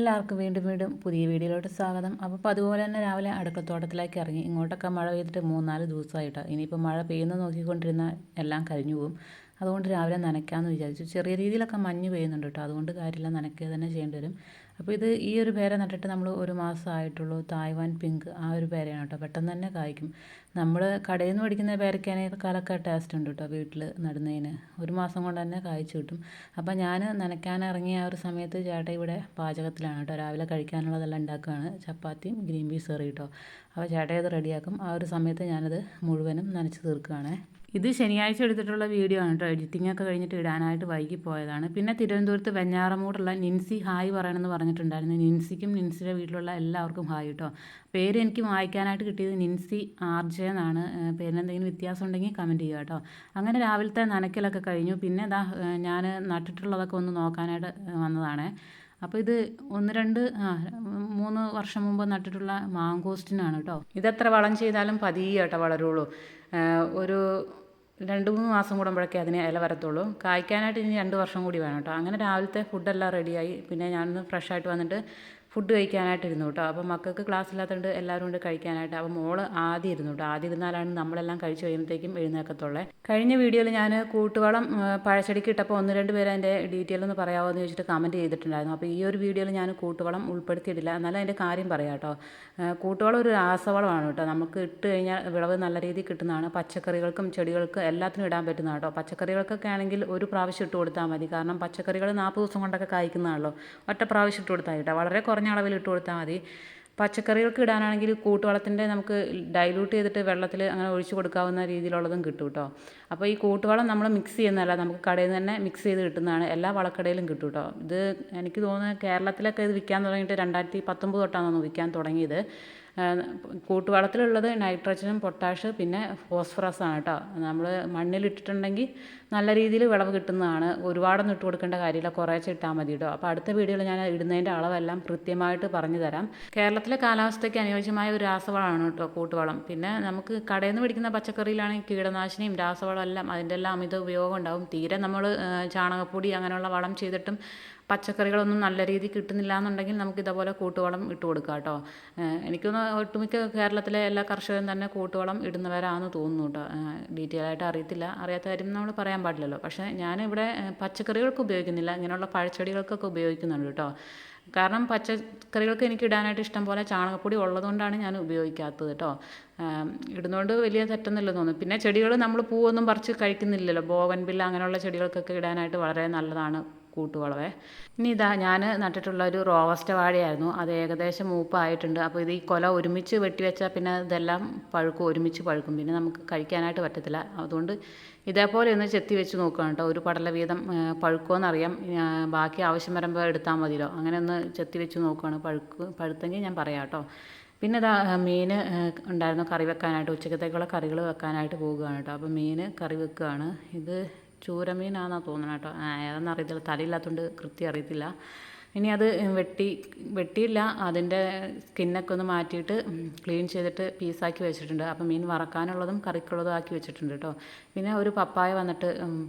എല്ലാവർക്കും വീണ്ടും പുതിയ വീഡിയോയിലോട്ട് സ്വാഗതം. അപ്പോൾ അതുപോലെ തന്നെ രാവിലെ അടുക്കളത്തോട്ടത്തിലേക്ക് ഇറങ്ങി. ഇങ്ങോട്ടൊക്കെ മഴ പെയ്തിട്ട് 3-4 ദിവസമായിട്ടോ. ഇനിയിപ്പോൾ മഴ പെയ്യുന്നത് നോക്കിക്കൊണ്ടിരുന്ന എല്ലാം കഴിഞ്ഞു പോകും. അതുകൊണ്ട് രാവിലെ നനയ്ക്കാമെന്ന് വിചാരിച്ചു. ചെറിയ രീതിയിലൊക്കെ മഞ്ഞ് പെയ്യുന്നുണ്ട് കേട്ടോ. അതുകൊണ്ട് കാര്യമില്ല, നനയ്ക്കുക തന്നെ ചെയ്യേണ്ടി വരും. അപ്പോൾ ഇത് ഈ ഒരു പേര നട്ടിട്ട് നമ്മൾ 1 മാസമായിട്ടുള്ളൂ. തായ്വാൻ പിങ്ക് ആ ഒരു പേരയാണ് കേട്ടോ. പെട്ടെന്ന് തന്നെ കായ്ക്കും. നമ്മൾ കടയിൽ നിന്ന് മേടിക്കുന്ന പേരയ്ക്കാനേക്കാളൊക്കെ ടേസ്റ്റ് ഉണ്ട് കേട്ടോ വീട്ടിൽ നടുന്നതിന്. 1 മാസം കൊണ്ട് തന്നെ കായ്ച്ചു കിട്ടും. അപ്പോൾ ഞാൻ നനയ്ക്കാൻ ഇറങ്ങിയ ആ ഒരു സമയത്ത് ചേട്ടൻ ഇവിടെ പാചകത്തിലാണ് കേട്ടോ. രാവിലെ കഴിക്കാനുള്ളതെല്ലാം ഉണ്ടാക്കുകയാണ്. ചപ്പാത്തിയും ഗ്രീൻ പീസ് കറി കേട്ടോ. അപ്പോൾ ചേട്ടൻ ഇത് റെഡിയാക്കും. ആ ഒരു സമയത്ത് ഞാനത് മുഴുവനും നനച്ച് തീർക്കുകയാണ്. ഇത് ശനിയാഴ്ച എടുത്തിട്ടുള്ള വീഡിയോ ആണ് കേട്ടോ. എഡിറ്റിംഗ് ഒക്കെ കഴിഞ്ഞിട്ട് ഇടാനായിട്ട് വൈകിപ്പോയതാണ്. പിന്നെ തിരുവനന്തപുരത്ത് വെഞ്ഞാറമൂടുള്ള നിൻസി ഹായ് പറയണമെന്ന് പറഞ്ഞിട്ടുണ്ടായിരുന്നു. നിൻസിക്കും നിൻസിയുടെ വീട്ടിലുള്ള എല്ലാവർക്കും ഹായ് കേട്ടോ. പേര് എനിക്ക് വായിക്കാനായിട്ട് കിട്ടിയത് നിൻസി RJ എന്നാണ്. പേരിനെന്തെങ്കിലും വ്യത്യാസം ഉണ്ടെങ്കിൽ കമൻറ്റ് ചെയ്യുക കേട്ടോ. അങ്ങനെ രാവിലത്തെ നനയ്ക്കലൊക്കെ കഴിഞ്ഞു. പിന്നെ ഞാൻ നട്ടിട്ടുള്ളതൊക്കെ ഒന്ന് നോക്കാനായിട്ട് വന്നതാണ്. അപ്പോൾ ഇത് 3 വർഷം മുമ്പ് നട്ടിട്ടുള്ള മാങ്കോസ്റ്റിനാണ് കേട്ടോ. ഇതെത്ര വളം ചെയ്താലും പതിയെ കേട്ടോ വളരുള്ളൂ. ഒരു 2-3 മാസം കൂടുമ്പോഴൊക്കെ അതിന് ഇല വരത്തുള്ളൂ. കായ്ക്കാനായിട്ട് ഇനി 2 വർഷം കൂടി വേണം കേട്ടോ. അങ്ങനെ രാവിലത്തെ ഫുഡെല്ലാം റെഡിയായി. പിന്നെ ഞാനൊന്ന് ഫ്രഷായിട്ട് വന്നിട്ട് ഫുഡ് കഴിക്കാനായിട്ട് ഇരുന്നു കേട്ടോ. അപ്പോൾ മക്കൾക്ക് ക്ലാസ് ഇല്ലാത്തതുകൊണ്ട് എല്ലാവരും ഉണ്ട് കഴിക്കാനായിട്ട്. അപ്പോൾ മോള് ആദ്യം ഇരുന്നു കേട്ടോ. ആദ്യം ഇരുന്നാലാണ് നമ്മളെല്ലാം കഴിച്ച് കഴിയുമ്പോഴത്തേക്കും എഴുന്നേക്കത്തുള്ളേ. കഴിഞ്ഞ വീഡിയോയിൽ ഞാൻ കൂട്ടുവളം പഴച്ചെടിക്ക് ഇട്ടപ്പോൾ 1-2 പേര് അതിൻ്റെ ഡീറ്റെയിൽ ഒന്ന് പറയാമോ എന്ന് ചോദിച്ചിട്ട് കമൻറ്റ് ചെയ്തിട്ടുണ്ടായിരുന്നു. അപ്പോൾ ഈ ഒരു വീഡിയോയിൽ ഞാൻ കൂട്ടുവളം ഉൾപ്പെടുത്തിയിട്ടില്ല. എന്നാലും അതിൻ്റെ കാര്യം പറയാം കേട്ടോ. കൂട്ടുവളം ഒരു രാസവളമാണ് കേട്ടോ. നമുക്ക് ഇട്ട് കഴിഞ്ഞാൽ വിളവ് നല്ല രീതിയിൽ കിട്ടുന്നതാണ്. പച്ചക്കറികൾക്കും ചെടികൾക്കും എല്ലാത്തിനും ഇടാൻ പറ്റുന്നതാണ് കേട്ടോ. പച്ചക്കറികൾക്കൊക്കെ ആണെങ്കിൽ ഒരു പ്രാവശ്യം ഇട്ട് കൊടുത്താൽ മതി. കാരണം പച്ചക്കറികൾ 40 ദിവസം കൊണ്ടൊക്കെ കായ്ക്കുന്നതാണല്ലോ. ഒറ്റ പ്രാവശ്യം ഇട്ട് കൊടുത്താൽ കേട്ടോ. വളരെ കുറഞ്ഞ അളവിൽ ഇട്ട് കൊടുത്താൽ മതി. പച്ചക്കറികൾക്ക് ഇടാനാണെങ്കിൽ കൂട്ടുവളത്തിൻ്റെ നമുക്ക് ഡൈല്യൂട്ട് ചെയ്തിട്ട് വെള്ളത്തിൽ അങ്ങനെ ഒഴിച്ച് കൊടുക്കാവുന്ന രീതിയിലുള്ളതും കിട്ടും കേട്ടോ. അപ്പോൾ ഈ കൂട്ടുവളം നമ്മൾ മിക്സ് ചെയ്യുന്നതല്ല, നമുക്ക് കടയിൽ നിന്ന് തന്നെ മിക്സ് ചെയ്ത് കിട്ടുന്നതാണ്. എല്ലാ വളക്കടയിലും കിട്ടും കേട്ടോ. ഇത് എനിക്ക് തോന്നുന്നത് കേരളത്തിലൊക്കെ ഇത് വിൽക്കാൻ തുടങ്ങിയിട്ട് 2019 തൊട്ടാണ് വിൽക്കാൻ തുടങ്ങിയത്. കൂട്ടുവളത്തിലുള്ളത് നൈട്രജനും പൊട്ടാഷ് പിന്നെ ഫോസ്ഫറസ് ആണ് കേട്ടോ. നമ്മൾ മണ്ണിലിട്ടിട്ടുണ്ടെങ്കിൽ നല്ല രീതിയിൽ വിളവ് കിട്ടുന്നതാണ്. ഒരുപാടൊന്നും ഇട്ട് കൊടുക്കേണ്ട കാര്യമില്ല, കുറേശ്ശെ ഇട്ടാൽ മതി കേട്ടോ. അപ്പോൾ അടുത്ത വീഡിയോയിൽ ഞാൻ ഇടുന്നതിൻ്റെ അളവെല്ലാം കൃത്യമായിട്ട് പറഞ്ഞു തരാം. കേരളത്തിലെ കാലാവസ്ഥയ്ക്ക് അനുയോജ്യമായ ഒരു രാസവളമാണ് കേട്ടോ കൂട്ടുവളം. പിന്നെ നമുക്ക് കടയിൽ നിന്ന് മേടിക്കുന്ന പച്ചക്കറിയിലാണെങ്കിൽ കീടനാശിനിയും രാസവളം എല്ലാം അതിൻ്റെ എല്ലാം അമിത ഉപയോഗം ഉണ്ടാവും. തീരെ നമ്മൾ ചാണകപ്പൊടി അങ്ങനെയുള്ള വളം ചെയ്തിട്ടും പച്ചക്കറികളൊന്നും നല്ല രീതിയിൽ കിട്ടുന്നില്ല എന്നുണ്ടെങ്കിൽ നമുക്ക് ഇതേപോലെ കൂട്ടുവളം ഇട്ട് കൊടുക്കാം കേട്ടോ. എനിക്കൊന്ന് ഒട്ടുമിക്ക കേരളത്തിലെ എല്ലാ കർഷകരും തന്നെ കൂട്ടുവളം ഇടുന്നവരാണെന്ന് തോന്നുന്നു കേട്ടോ. ഡീറ്റെയിൽ ആയിട്ട് അറിയത്തില്ല, അറിയാത്ത കാര്യം നമ്മൾ പറയാൻ പാടില്ലല്ലോ. പക്ഷേ ഞാനിവിടെ പച്ചക്കറികൾക്ക് ഉപയോഗിക്കുന്നില്ല, ഇങ്ങനെയുള്ള പഴച്ചെടികൾക്കൊക്കെ ഉപയോഗിക്കുന്നുണ്ട് കേട്ടോ. കാരണം പച്ചക്കറികൾക്ക് എനിക്ക് ഇടാനായിട്ട് ഇഷ്ടം പോലെ ചാണകപ്പൊടി ഉള്ളതുകൊണ്ടാണ് ഞാൻ ഉപയോഗിക്കാത്തത് കേട്ടോ. ഇടുന്നതുകൊണ്ട് വലിയ തെറ്റൊന്നുമില്ലെന്ന് തോന്നുന്നു. പിന്നെ ചെടികൾ നമ്മൾ പൂവൊന്നും പറിച്ച് കഴിക്കുന്നില്ലല്ലോ. ബോഗൺവില്ല അങ്ങനെയുള്ള ചെടികൾക്കൊക്കെ ഇടാനായിട്ട് വളരെ നല്ലതാണ് കൂട്ടുവളവേ. ഇനി ഞാൻ നട്ടിട്ടുള്ള ഒരു റോവസ്റ്റ വാഴയായിരുന്നു. അത് ഏകദേശം മൂപ്പായിട്ടുണ്ട്. അപ്പോൾ ഇത് ഈ കൊല ഒരുമിച്ച് വെട്ടിവെച്ചാൽ പിന്നെ ഇതെല്ലാം ഒരുമിച്ച് പഴുക്കും. പിന്നെ നമുക്ക് കഴിക്കാനായിട്ട് പറ്റത്തില്ല. അതുകൊണ്ട് ഇതേപോലെ ഒന്ന് ചെത്തി വെച്ച് നോക്കുകയാണ് കേട്ടോ. ഒരു പടല വീതം പഴുക്കുമെന്നറിയാം. ബാക്കി ആവശ്യം വരുമ്പോൾ എടുത്താൽ മതിയല്ലോ. അങ്ങനെ ഒന്ന് ചെത്തി വെച്ച് നോക്കുകയാണ്. പഴുത്തെങ്കിൽ ഞാൻ പറയാം കേട്ടോ. പിന്നെ മീൻ ഉണ്ടായിരുന്നു കറി വെക്കാനായിട്ട്. ഉച്ചക്കത്തേക്കുള്ള കറികൾ വെക്കാനായിട്ട് പോവുകയാണ് കേട്ടോ. അപ്പോൾ മീൻ കറി വെക്കുകയാണ്. ഇത് ചൂരമീനാണെന്നാണ് തോന്നുന്നത് കേട്ടോ. ഏതെന്ന് അറിയത്തില്ല, തലയില്ലാത്തതുകൊണ്ട് കൃത്യം അറിയത്തില്ല. ഇനി അത് വെട്ടിയില്ല, അതിൻ്റെ സ്കിന്നൊക്കെ ഒന്ന് മാറ്റിയിട്ട് ക്ലീൻ ചെയ്തിട്ട് പീസാക്കി വെച്ചിട്ടുണ്ട്. അപ്പോൾ മീൻ വറക്കാനുള്ളതും കറിക്കുള്ളതും ആക്കി വെച്ചിട്ടുണ്ട് കേട്ടോ. പിന്നെ ഒരു പപ്പായ വന്നിട്ട്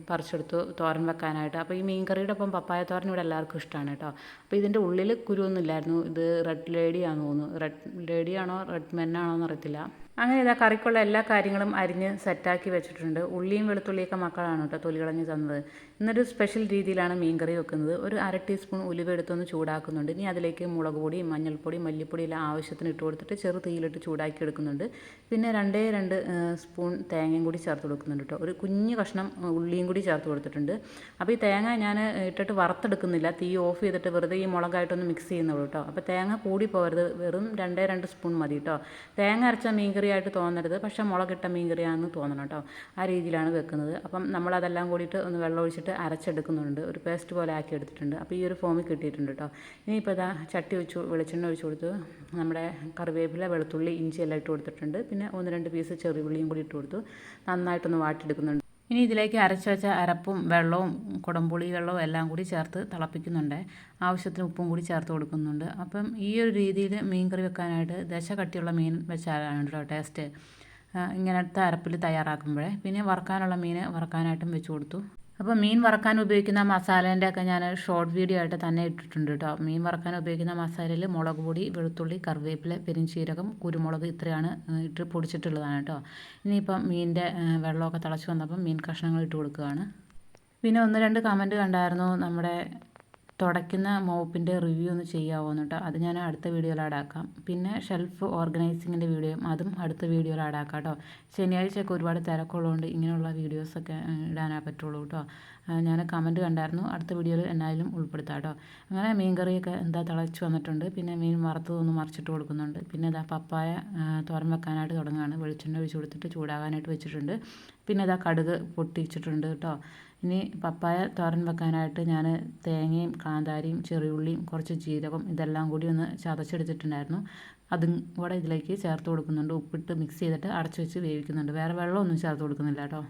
പറിച്ചെടുത്തു തോരൻ വെക്കാനായിട്ട്. അപ്പോൾ ഈ മീൻ കറിയുടെ ഒപ്പം പപ്പായ തോരൻ ഇവിടെ എല്ലാവർക്കും ഇഷ്ടമാണ് കേട്ടോ. അപ്പോൾ ഇതിൻ്റെ ഉള്ളിൽ കുരുവൊന്നും ഇല്ലായിരുന്നു. ഇത് റെഡ് ലേഡിയാണെന്ന് തോന്നുന്നു. റെഡ് ലേഡിയാണോ റെഡ് മെന്നാണോ എന്നറിയത്തില്ല. അങ്ങനെ കറിക്കുള്ള എല്ലാ കാര്യങ്ങളും അരിഞ്ഞ് സെറ്റാക്കി വെച്ചിട്ടുണ്ട്. ഉള്ളിയും വെളുത്തുള്ളിയൊക്കെ മക്കളാണ് കേട്ടോ തൊലി കളഞ്ഞ് തന്നത്. ഇന്നൊരു സ്പെഷ്യൽ രീതിയിലാണ് മീൻ കറി വെക്കുന്നത്. ഒരു 1/2 ടീസ്പൂൺ ഉലുവ എടുത്തൊന്ന് ചൂടാക്കുന്നുണ്ട്. ഇനി അതിലേക്ക് മുളക് പൊടി, മഞ്ഞൾപ്പൊടി, മല്ലിപ്പൊടി എല്ലാം ആവശ്യത്തിന് ഇട്ട് കൊടുത്തിട്ട് ചെറു തീയിലിട്ട് ചൂടാക്കി എടുക്കുന്നുണ്ട്. പിന്നെ 2 സ്പൂൺ തേങ്ങയും കൂടി ചേർത്ത് കൊടുക്കുന്നുണ്ട് കേട്ടോ. ഒരു കുഞ്ഞു കഷ്ണം ഉള്ളിയും കൂടി ചേർത്ത് കൊടുത്തിട്ടുണ്ട്. അപ്പോൾ ഈ തേങ്ങ ഞാൻ ഇട്ടിട്ട് വറുത്തെടുക്കുന്നില്ല, തീ ഓഫ് ചെയ്തിട്ട് വെറുതെ ഈ മുളകായിട്ടൊന്ന് മിക്സ് ചെയ്യുന്നുള്ളൂ കേട്ടോ. അപ്പോൾ തേങ്ങ കൂടി പോകരുത്, വെറും 2 സ്പൂൺ മതി കേട്ടോ. തേങ്ങ അരച്ച മീൻ ആയിട്ട് തോന്നരുത്, പക്ഷേ മുളകിട്ട മീൻ കറിയാണെന്ന് തോന്നണം കേട്ടോ. ആ രീതിയിലാണ് വെക്കുന്നത്. അപ്പം നമ്മളതെല്ലാം കൂടിയിട്ട് ഒന്ന് വെള്ളം ഒഴിച്ചിട്ട് അരച്ചെടുക്കുന്നുണ്ട്. ഒരു പേസ്റ്റ് പോലെ ആക്കി എടുത്തിട്ടുണ്ട്. അപ്പോൾ ഈ ഒരു ഫോമിൽ കിട്ടിയിട്ടുണ്ട് കേട്ടോ. ഇനിയിപ്പോൾ ചട്ടി വെച്ചു വെളിച്ചെണ്ണ ഒഴിച്ച് കൊടുത്തു. നമ്മുടെ കറിവേപ്പില, വെളുത്തുള്ളി, ഇഞ്ചി എല്ലാം ഇട്ട് കൊടുത്തിട്ടുണ്ട്. പിന്നെ 1-2 പീസ് ചെറിയുള്ളിയും കൂടി ഇട്ട് കൊടുത്തു. നന്നായിട്ടൊന്ന് വാട്ടിയെടുക്കുന്നുണ്ട്. ഇനി ഇതിലേക്ക് അരച്ച് വെച്ച അരപ്പും വെള്ളവും കുടംപുളി വെള്ളവും എല്ലാം കൂടി ചേർത്ത് തിളപ്പിക്കുന്നുണ്ട്. ആവശ്യത്തിന് ഉപ്പും കൂടി ചേർത്ത് കൊടുക്കുന്നുണ്ട്. അപ്പം ഈ ഒരു രീതിയിൽ മീൻ കറി വെക്കാനായിട്ട് ദശ കട്ടിയുള്ള മീൻ വെച്ചാലാണ് കേട്ടോ ടേസ്റ്റ്. ഇങ്ങനത്തെ അരപ്പിൽ തയ്യാറാക്കുമ്പോഴേ. പിന്നെ വറക്കാനുള്ള മീൻ വറക്കാനായിട്ടും വെച്ച് കൊടുത്തു. അപ്പോൾ മീൻ വറക്കാൻ ഉപയോഗിക്കുന്ന മസാലേൻ്റെ ഒക്കെ ഞാൻ ഷോർട്ട് വീഡിയോ ആയിട്ട് തന്നെ ഇട്ടിട്ടുണ്ട് കേട്ടോ. മീൻ വറക്കാൻ ഉപയോഗിക്കുന്ന മസാലയിൽ മുളക് പൊടി, വെളുത്തുള്ളി, കറിവേപ്പില, പെരുംജീരകം, കുരുമുളക് ഇത്രയാണ് ഇട്ട് പൊടിച്ചിട്ടുള്ളതാണ് കേട്ടോ. ഇനിയിപ്പം മീനിൻ്റെ വെള്ളമൊക്കെ തിളച്ച് വന്നപ്പം മീൻ കഷ്ണങ്ങൾ ഇട്ട് കൊടുക്കുകയാണ്. പിന്നെ 1-2 കമൻറ്റ് കണ്ടായിരുന്നു നമ്മുടെ തുടയ്ക്കുന്ന മോപ്പിൻ്റെ റിവ്യൂ ഒന്ന് ചെയ്യാമോ എന്നിട്ട്. അത് ഞാൻ അടുത്ത വീഡിയോയിൽ ആഡാക്കാം. പിന്നെ ഷെൽഫ് ഓർഗനൈസിങ്ങിൻ്റെ വീഡിയോയും അതും അടുത്ത വീഡിയോയിൽ ആഡാക്കാം കേട്ടോ. ശനിയാഴ്ചയൊക്കെ ഒരുപാട് തിരക്കുള്ളതുകൊണ്ട് ഇങ്ങനെയുള്ള വീഡിയോസൊക്കെ ഇടാനേ പറ്റുള്ളൂ കേട്ടോ. ഞാൻ കമൻറ്റ് കണ്ടായിരുന്നു, അടുത്ത വീഡിയോയിൽ എന്നായാലും ഉൾപ്പെടുത്താം കേട്ടോ. അങ്ങനെ മീൻ കറിയൊക്കെ എന്താ തിളച്ച് വന്നിട്ടുണ്ട്. പിന്നെ മീൻ വറുത്തതൊന്ന് മറിച്ചിട്ട് കൊടുക്കുന്നുണ്ട്. പിന്നെ ഇതാ പപ്പായ തോരൻ വെക്കാനായിട്ട് തുടങ്ങുകയാണ്. വെളിച്ചെണ്ണ ഒഴിച്ച് കൊടുത്തിട്ട് ചൂടാകാനായിട്ട് വെച്ചിട്ടുണ്ട്. പിന്നെ ഇതാ കടുക് പൊട്ടിച്ചിട്ടുണ്ട് കേട്ടോ. ഇനി പപ്പായ തോരൻ വെക്കാനായിട്ട് ഞാൻ തേങ്ങയും കാന്താരിയും ചെറിയുള്ളിയും കുറച്ച് ജീരകം ഇതെല്ലാം കൂടി ഒന്ന് ചതച്ചെടുത്തിട്ടുണ്ടായിരുന്നു. അതും കൂടെ ഇതിലേക്ക് ചേർത്ത് കൊടുക്കുന്നുണ്ട്. ഉപ്പിട്ട് മിക്സ് ചെയ്തിട്ട് അടച്ചു വെച്ച് വേവിക്കുന്നുണ്ട്. വേറെ വെള്ളമൊന്നും ചേർത്ത് കൊടുക്കുന്നില്ല കേട്ടോ.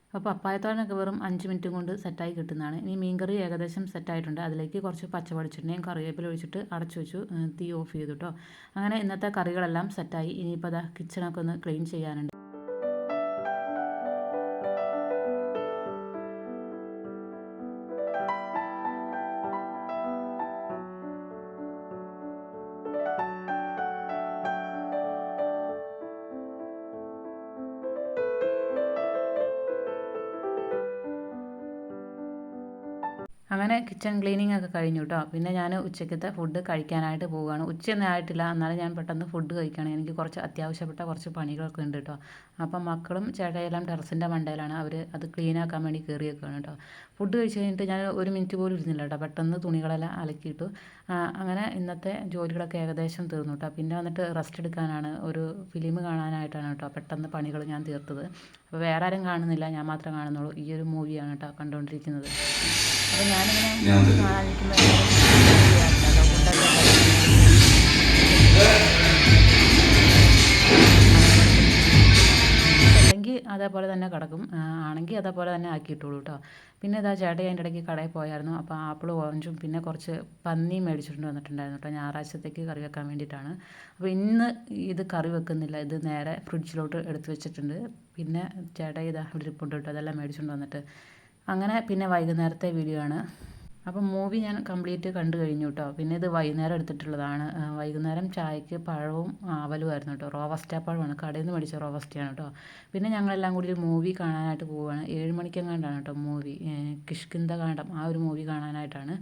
അപ്പോൾ പപ്പായ തോരനൊക്കെ വെറും 5 മിനിറ്റ് കൊണ്ട് സെറ്റായി കിട്ടുന്നതാണ്. ഇനി മീൻകറി ഏകദേശം സെറ്റായിട്ടുണ്ട്. അതിലേക്ക് കുറച്ച് പച്ചവെളിച്ചെണ്ണയും കറിവേപ്പില ഒഴിച്ചിട്ട് അടച്ചു വെച്ചു, തീ ഓഫ് ചെയ്തു കേട്ടോ. അങ്ങനെ ഇന്നത്തെ കറികളെല്ലാം സെറ്റായി. ഇനിയിപ്പോൾ അതാ കിച്ചണൊക്കെ ഒന്ന് ക്ലീൻ ചെയ്യാനുണ്ട്. അങ്ങനെ കിച്ചൺ ക്ലീനിങ് ഒക്കെ കഴിഞ്ഞു കേട്ടോ. പിന്നെ ഞാൻ ഉച്ചക്കത്തെ ഫുഡ് കഴിക്കാനായിട്ട് പോവുകയാണ്. ഉച്ചയൊന്നും ആയിട്ടില്ല, എന്നാലും ഞാൻ പെട്ടെന്ന് ഫുഡ് കഴിക്കുകയാണ്. എനിക്ക് കുറച്ച് അത്യാവശ്യപ്പെട്ട കുറച്ച് പണികളൊക്കെ ഉണ്ട് കേട്ടോ. അപ്പം മക്കളും ചേട്ടായെല്ലാം ടെറസിൻ്റെ മണ്ടയിലാണ്. അവർ അത് ക്ലീൻ ആക്കാൻ വേണ്ടി കയറിയേക്കാണ് കേട്ടോ. ഫുഡ് കഴിച്ച് കഴിഞ്ഞിട്ട് ഞാൻ 1 മിനിറ്റ് പോലും ഇരുന്നില്ല കേട്ടോ. പെട്ടെന്ന് തുണികളെല്ലാം അലക്കിയിട്ടു. അങ്ങനെ ഇന്നത്തെ ജോലികളൊക്കെ ഏകദേശം തീർന്നു കേട്ടോ. പിന്നെ വന്നിട്ട് റെസ്റ്റ് എടുക്കാനാണ്, ഒരു ഫിലിം കാണാനായിട്ടാണ് കേട്ടോ പെട്ടെന്ന് പണികൾ ഞാൻ തീർത്തത്. അപ്പോൾ വേറെ ആരും കാണുന്നില്ല, ഞാൻ മാത്രമേ കാണുന്നുള്ളൂ. ഈ ഒരു മൂവിയാണ് കേട്ടോ കണ്ടുകൊണ്ടിരിക്കുന്നത്. അപ്പോൾ ഞാനിങ്ങനെ കാണാനിരിക്കുമ്പോൾ അല്ലെങ്കിൽ അതേപോലെ തന്നെ കിടക്കും, ആണെങ്കിൽ അതേപോലെ തന്നെ ആക്കിയിട്ടുള്ളൂ കേട്ടോ. പിന്നെ ഇതാ ചേട്ടൻ അതിൻ്റെ ഇടയ്ക്ക് കടയിൽ പോയായിരുന്നു. അപ്പോൾ ആപ്പിളും ഓറഞ്ചും പിന്നെ കുറച്ച് പന്നിയും മേടിച്ചിട്ട് വന്നിട്ടുണ്ടായിരുന്നു കേട്ടോ, ഞായറാഴ്ചത്തേക്ക് കറി വെക്കാൻ വേണ്ടിയിട്ടാണ്. അപ്പോൾ ഇന്ന് ഇത് കറി വെക്കുന്നില്ല, ഇത് നേരെ ഫ്രിഡ്ജിലോട്ട് എടുത്ത് വെച്ചിട്ടുണ്ട്. പിന്നെ ചേട്ടൻ ഇതാ ഇവിടെ ഇരിപ്പുണ്ട് കേട്ടോ, അതെല്ലാം മേടിച്ചുകൊണ്ട് വന്നിട്ട്. അങ്ങനെ പിന്നെ വൈകുന്നേരത്തെ വീഡിയോ ആണ്. അപ്പം മൂവി ഞാൻ കംപ്ലീറ്റ് കണ്ടു കഴിഞ്ഞു കേട്ടോ. പിന്നെ ഇത് വൈകുന്നേരം എടുത്തിട്ടുള്ളതാണ്. വൈകുന്നേരം ചായക്ക് പഴവും അവലുമായിരുന്നു കേട്ടോ. റോവസ്റ്റ പഴമാണ്, കടയിൽ നിന്ന് മേടിച്ച റോവസ്റ്റയാണ് കേട്ടോ. പിന്നെ ഞങ്ങളെല്ലാം കൂടി ഒരു മൂവി കാണാനായിട്ട് പോവുകയാണ്. 7 മണിക്കെങ്ങാണ്ടാണ് കേട്ടോ മൂവി, കിഷ്കിന്ധകാണ്ഡം, ആ ഒരു മൂവി കാണാനായിട്ടാണ്.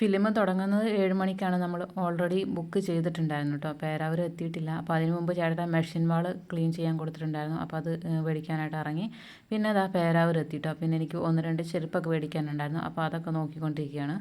ഫിലിം തുടങ്ങുന്നത് 7 മണിക്കാണ്. നമ്മൾ ഓൾറെഡി ബുക്ക് ചെയ്തിട്ടുണ്ടായിരുന്നു കേട്ടോ. പേരാവൂർ എത്തിയിട്ടില്ല. അപ്പോൾ അതിന് മുമ്പ് ചേട്ടൻ മെഷീൻ വാൾ ക്ലീൻ ചെയ്യാൻ കൊടുത്തിട്ടുണ്ടായിരുന്നു. അപ്പോൾ അത് മേടിക്കാനായിട്ട് ഇറങ്ങി. പിന്നെ അതാ പേരാവൂർ എത്തിയിട്ടോ. പിന്നെ എനിക്ക് 1-2 ചെരുപ്പൊക്കെ മേടിക്കാനുണ്ടായിരുന്നു. അപ്പോൾ അതൊക്കെ നോക്കിക്കൊണ്ടിരിക്കുകയാണ്.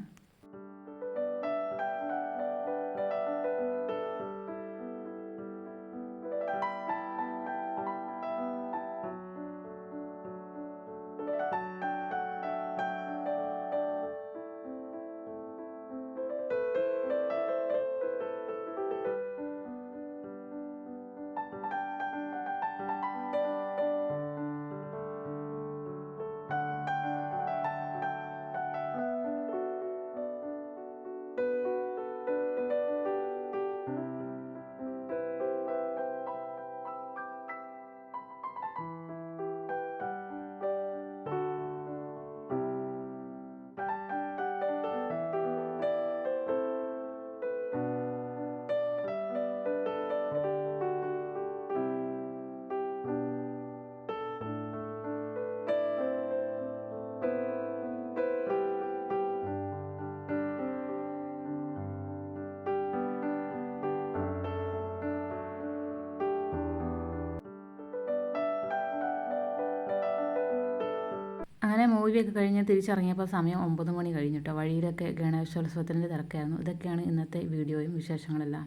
അങ്ങനെ മൂവിയൊക്കെ കഴിഞ്ഞ് തിരിച്ചിറങ്ങിയപ്പോൾ സമയം 9 മണി കഴിഞ്ഞിട്ടോ. വഴിയിലൊക്കെ ഗണേശോത്സവത്തിൻ്റെ തിരക്കായിരുന്നു. ഇതൊക്കെയാണ് ഇന്നത്തെ വീഡിയോയും വിശേഷങ്ങളെല്ലാം.